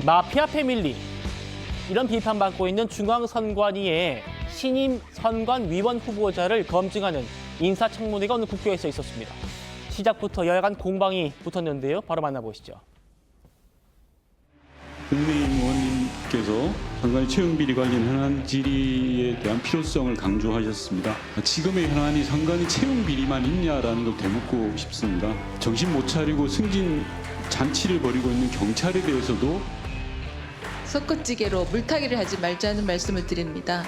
마피아 패밀리 이런 비판받고 있는 중앙선관위의 신임 선관위원 후보자를 검증하는 인사청문회가 오늘 국회에서 있었습니다. 시작부터 여야간 공방이 붙었는데요. 바로 만나보시죠. 국민의힘 의원님께서 선관위 채용 비리 관련 현안 질의에 대한 필요성을 강조하셨습니다. 지금의 현안이 선관위 채용 비리만 있냐라는 걸 되묻고 싶습니다. 정신 못 차리고 승진 잔치를 벌이고 있는 경찰에 대해서도 섞어찌개로 물타기를 하지 말자는 말씀을 드립니다.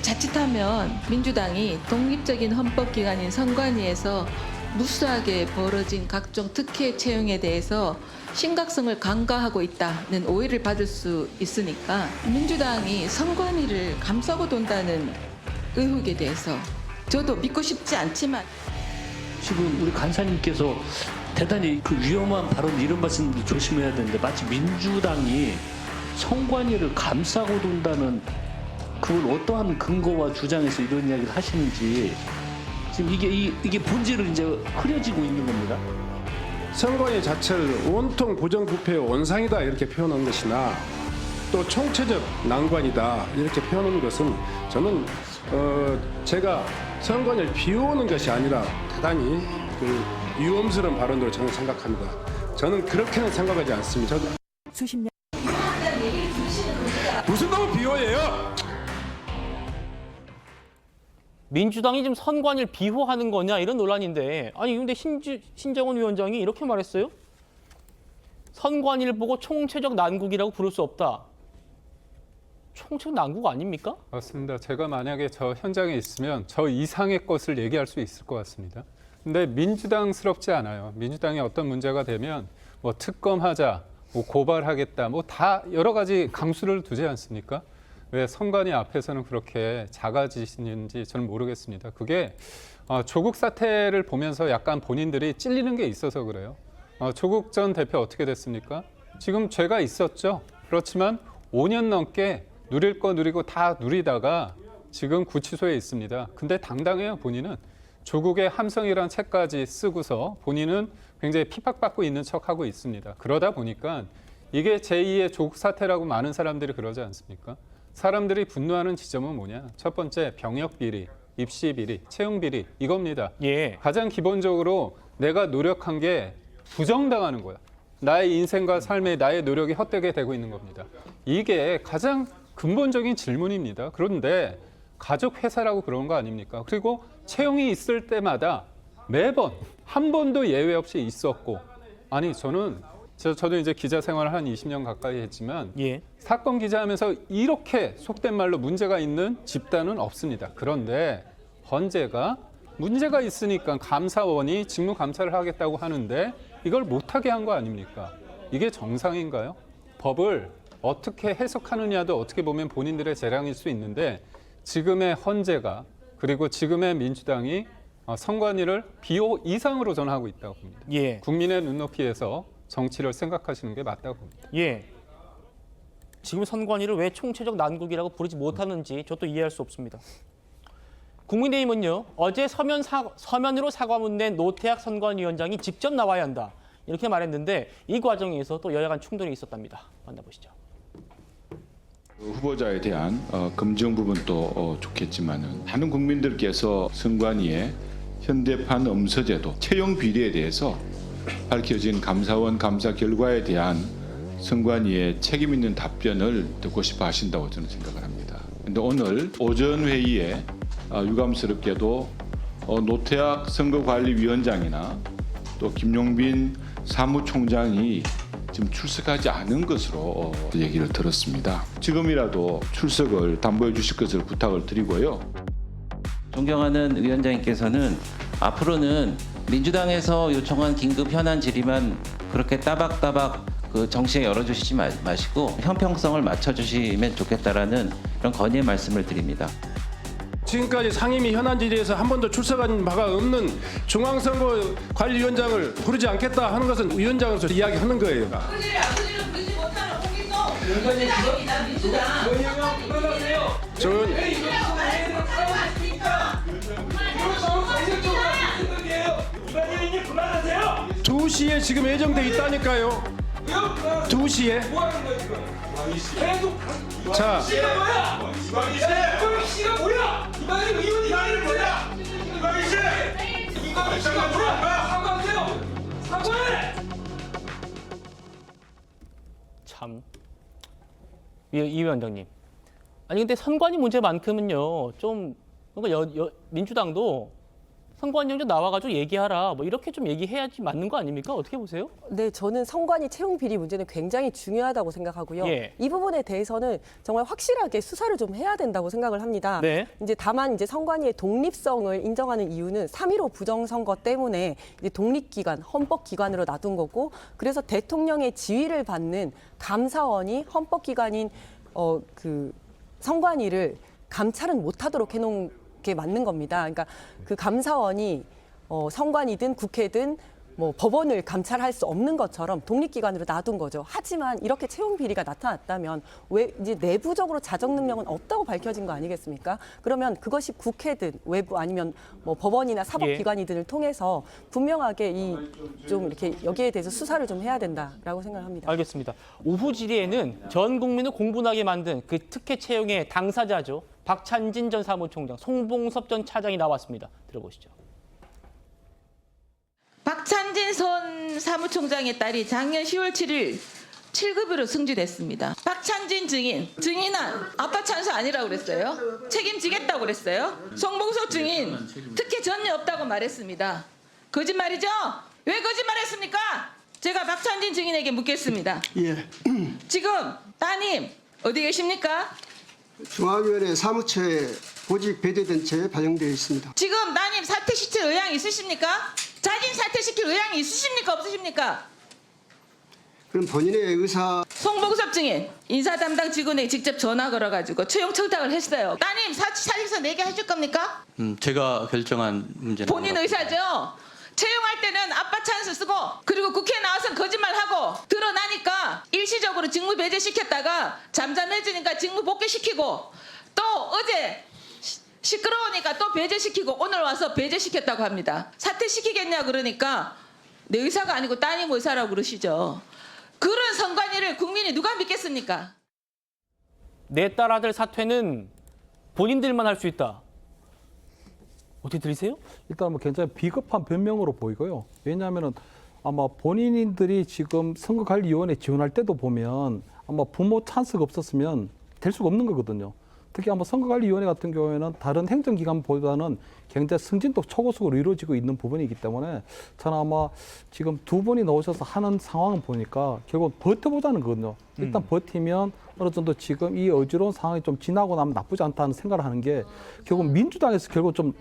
자칫하면 민주당이 독립적인 헌법기관인 선관위에서 무수하게 벌어진 각종 특혜 채용에 대해서 심각성을 간과하고 있다는 오해를 받을 수 있으니까 민주당이 선관위를 감싸고 돈다는 의혹에 대해서 저도 믿고 싶지 않지만 지금 우리 간사님께서 대단히 그 위험한 발언 이런 말씀도 조심해야 되는데 마치 민주당이 선관위를 감싸고 돈다는 그걸 어떠한 근거와 주장에서 이런 이야기를 하시는지 지금 이게 본질을 이제 흐려지고 있는 겁니다. 선관위 자체를 온통 부정부패의 원상이다 이렇게 표현한 것이나 또 총체적 난관이다 이렇게 표현한 것은 저는 제가 선관위를 비우는 것이 아니라 대단히 그 위험스러운 발언으로 저는 생각합니다. 저는 그렇게는 생각하지 않습니다. 수십 년 무슨 놈의 비호예요? 민주당이 지금 선관위를 비호하는 거냐 이런 논란인데 아니 근데 신정원 위원장이 이렇게 말했어요. 선관위를 보고 총체적 난국이라고 부를 수 없다. 총체적 난국 아닙니까? 맞습니다. 제가 만약에 저 현장에 있으면 저 이상의 것을 얘기할 수 있을 것 같습니다. 근데 민주당스럽지 않아요. 민주당이 어떤 문제가 되면 뭐 특검하자, 뭐 고발하겠다, 뭐 다 여러 가지 강수를 두지 않습니까? 왜 선관위 앞에서는 그렇게 작아지시는지 저는 모르겠습니다. 그게 조국 사태를 보면서 약간 본인들이 찔리는 게 있어서 그래요. 조국 전 대표 어떻게 됐습니까? 지금 죄가 있었죠. 그렇지만 5년 넘게 누릴 거 누리고 다 누리다가 지금 구치소에 있습니다. 근데 당당해요, 본인은. 조국의 함성이라는 책까지 쓰고서 본인은 굉장히 핍박받고 있는 척하고 있습니다. 그러다 보니까 이게 제2의 조국 사태라고 많은 사람들이 그러지 않습니까? 사람들이 분노하는 지점은 뭐냐? 첫 번째, 병역 비리, 입시 비리, 채용 비리 이겁니다. 예. 가장 기본적으로 내가 노력한 게 부정당하는 거야. 나의 인생과 삶에 나의 노력이 헛되게 되고 있는 겁니다. 이게 가장 근본적인 질문입니다. 그런데 가족 회사라고 그런 거 아닙니까? 그리고 채용이 있을 때마다 매번 한 번도 예외 없이 있었고 아니 저도 이제 기자 생활을 한 20년 가까이 했지만 예. 사건 기자하면서 이렇게 속된 말로 문제가 있는 집단은 없습니다. 그런데 헌재가 문제가 있으니까 감사원이 직무 감사를 하겠다고 하는데 이걸 못하게 한 거 아닙니까? 이게 정상인가요? 법을 어떻게 해석하느냐도 어떻게 보면 본인들의 재량일 수 있는데 지금의 헌재가 그리고 지금의 민주당이 선관위를 비호 이상으로 전하고 있다고 봅니다. 예. 국민의 눈높이에서 정치를 생각하시는 게 맞다고 봅니다. 예. 지금 선관위를 왜 총체적 난국이라고 부르지 못하는지 저도 이해할 수 없습니다. 국민의힘은요. 어제 서면으로 사과문 낸 노태학 선관위원장이 직접 나와야 한다. 이렇게 말했는데 이 과정에서 또 여야 간 충돌이 있었답니다. 만나보시죠. 후보자에 대한 검증 부분도 좋겠지만은 많은 국민들께서 선관위의 현대판 엄서제도 채용 비리에 대해서 밝혀진 감사원 감사 결과에 대한 선관위의 책임 있는 답변을 듣고 싶어 하신다고 저는 생각을 합니다. 그런데 오늘 오전 회의에 유감스럽게도 노태학 선거관리위원장이나 또 김용빈 사무총장이 지금 출석하지 않은 것으로 얘기를 들었습니다. 지금이라도 출석을 담보해 주실 것을 부탁을 드리고요. 존경하는 위원장님께서는 앞으로는 민주당에서 요청한 긴급 현안 질의만 그렇게 따박따박 정시에 열어주시지 마시고 형평성을 맞춰주시면 좋겠다라는 이런 건의의 말씀을 드립니다. 지금까지 상임위 현안 질의에서 한 번도 출석한 바가 없는 중앙선거관리위원장을 부르지 않겠다 하는 것은 위원장으로서 이야기하는 거예요. 아버지를 부르지 못하는 홍기동 저는 2시에 지금 예정돼 있다니까요. 2시에 자, 참. 이 위원장님. 아니 근데 선관위 문제만큼은요. 좀 그러니까 민주당도 선관위 좀 나와가지고 얘기하라. 뭐 이렇게 좀 얘기해야지 맞는 거 아닙니까? 어떻게 보세요? 네, 저는 선관위 채용 비리 문제는 굉장히 중요하다고 생각하고요. 예. 이 부분에 대해서는 정말 확실하게 수사를 좀 해야 된다고 생각을 합니다. 네. 이제 다만 이제 선관위의 독립성을 인정하는 이유는 3.15 부정선거 때문에 이제 독립기관, 헌법기관으로 놔둔 거고, 그래서 대통령의 지위를 받는 감사원이 헌법기관인 그 선관위를 감찰은 못하도록 해놓은 게 맞는 겁니다. 그러니까 그 감사원이 선관위든 국회든 뭐 법원을 감찰할 수 없는 것처럼 독립기관으로 놔둔 거죠. 하지만 이렇게 채용 비리가 나타났다면 왜 이제 내부적으로 자정 능력은 없다고 밝혀진 거 아니겠습니까? 그러면 그것이 국회든 외부 아니면 뭐 법원이나 사법기관이든을 통해서 분명하게 이 좀 이렇게 여기에 대해서 수사를 좀 해야 된다라고 생각합니다. 알겠습니다. 오후 질의에는 전 국민을 공분하게 만든 그 특혜 채용의 당사자죠. 박찬진 전 사무총장, 송봉섭 전 차장이 나왔습니다. 들어보시죠. 박찬진 전 사무총장의 딸이 작년 10월 7일 7급으로 승진했습니다. 박찬진 증인은 아빠 찬수 아니라고 그랬어요. 책임지겠다고 그랬어요. 송봉섭 증인 특혜 전혀 없다고 말했습니다. 거짓말이죠? 왜 거짓말했습니까? 제가 박찬진 증인에게 묻겠습니다. 예. 지금 따님 어디 계십니까? 중앙위원회 사무처에 보직 배제된 채 반영되어 있습니다. 지금 따님 사퇴시킬 의향이 있으십니까? 자진 사퇴시킬 의향이 있으십니까? 없으십니까? 그럼 본인의 의사 송봉섭 증인 인사 담당 직원에게 직접 전화 걸어가지고 채용 청탁을 했어요. 따님 사직서 내게 해줄 겁니까? 제가 결정한 문제는 본인 의사죠. 채용할 때는 아빠 찬스 쓰고 그리고 국회에 나와서 거짓말하고 드러나니까 일시적으로 직무 배제시켰다가 잠잠해지니까 직무 복귀시키고 또 어제 시끄러우니까 또 배제시키고 오늘 와서 배제시켰다고 합니다. 사퇴시키겠냐 그러니까 내 의사가 아니고 따님 의사라고 그러시죠. 그런 선관위를 국민이 누가 믿겠습니까? 내 딸 아들 사퇴는 본인들만 할 수 있다. 어떻게 들리세요? 일단 뭐 굉장히 비겁한 변명으로 보이고요. 왜냐하면은 아마 본인들이 지금 선거관리위원회 지원할 때도 보면 아마 부모 찬스가 없었으면 될 수가 없는 거거든요. 특히 아마 선거관리위원회 같은 경우에는 다른 행정기관보다는 굉장히 승진도 초고속으로 이루어지고 있는 부분이기 때문에 저는 아마 지금 두 분이 나오셔서 하는 상황을 보니까 결국 버텨보자는 거거든요. 일단 버티면 어느 정도 지금 이 어지러운 상황이 좀 지나고 나면 나쁘지 않다는 생각을 하는 게 결국 민주당에서 결국 좀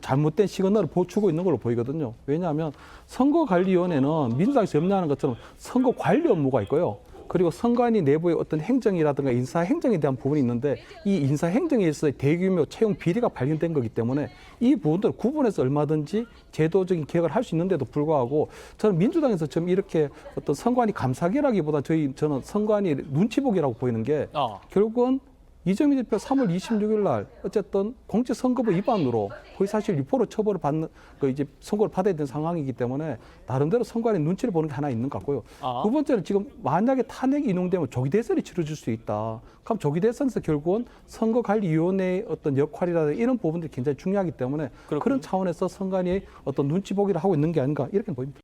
잘못된 시그널을 주고 있는 걸로 보이거든요. 왜냐하면 선거관리위원회는 민주당에서 염려하는 것처럼 선거관리 업무가 있고요. 그리고 선관위 내부의 어떤 행정이라든가 인사행정에 대한 부분이 있는데 이 인사행정에 있어서 대규모 채용 비리가 발견된 거기 때문에 이 부분들을 구분해서 얼마든지 제도적인 개혁을 할 수 있는데도 불구하고 저는 민주당에서 지금 이렇게 어떤 선관위 감사기라기보다 저는 선관위 눈치보기라고 보이는 게 결국은 이재명 대표 3월 26일 날 어쨌든 공직선거법 위반으로 허위사실 유포로 처벌을 받는 이제 선고를 받아야 되는 상황이기 때문에 나름대로 선관위 눈치를 보는 게 하나 있는 것 같고요. 두 번째는 지금 만약에 탄핵이 인용되면 조기 대선이 치러질 수 있다. 그럼 조기 대선에서 결국은 선거관리위원회의 어떤 역할이라든가 이런 부분들이 굉장히 중요하기 때문에 그런 차원에서 선관위의 어떤 눈치 보기를 하고 있는 게 아닌가 이렇게 보입니다.